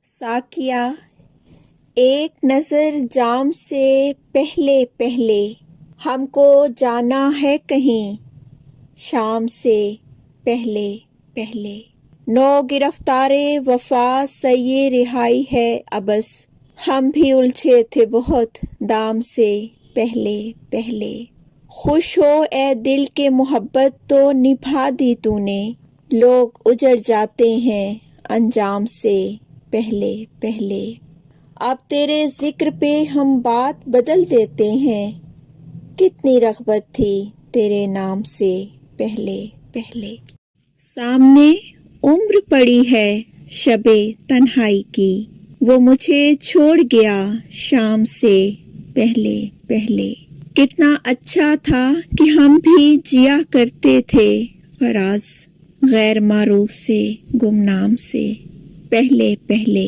ساقیہ ایک نظر جام سے پہلے پہلے ہم کو جانا ہے کہیں شام سے پہلے پہلے نو گرفتار وفا سعی رہائی ہے ابس ہم بھی الجھے تھے بہت دام سے پہلے پہلے خوش ہو اے دل کے محبت تو نبھا دی تو نے لوگ اجڑ جاتے ہیں انجام سے پہلے پہلے اب تیرے ذکر پہ ہم بات بدل دیتے ہیں کتنی رغبت تھی تیرے نام سے پہلے پہلے سامنے عمر پڑی ہے شب تنہائی کی وہ مجھے چھوڑ گیا شام سے پہلے پہلے کتنا اچھا تھا کہ ہم بھی جیا کرتے تھے فراز غیر معروف سے گمنام سے پہلے پہلے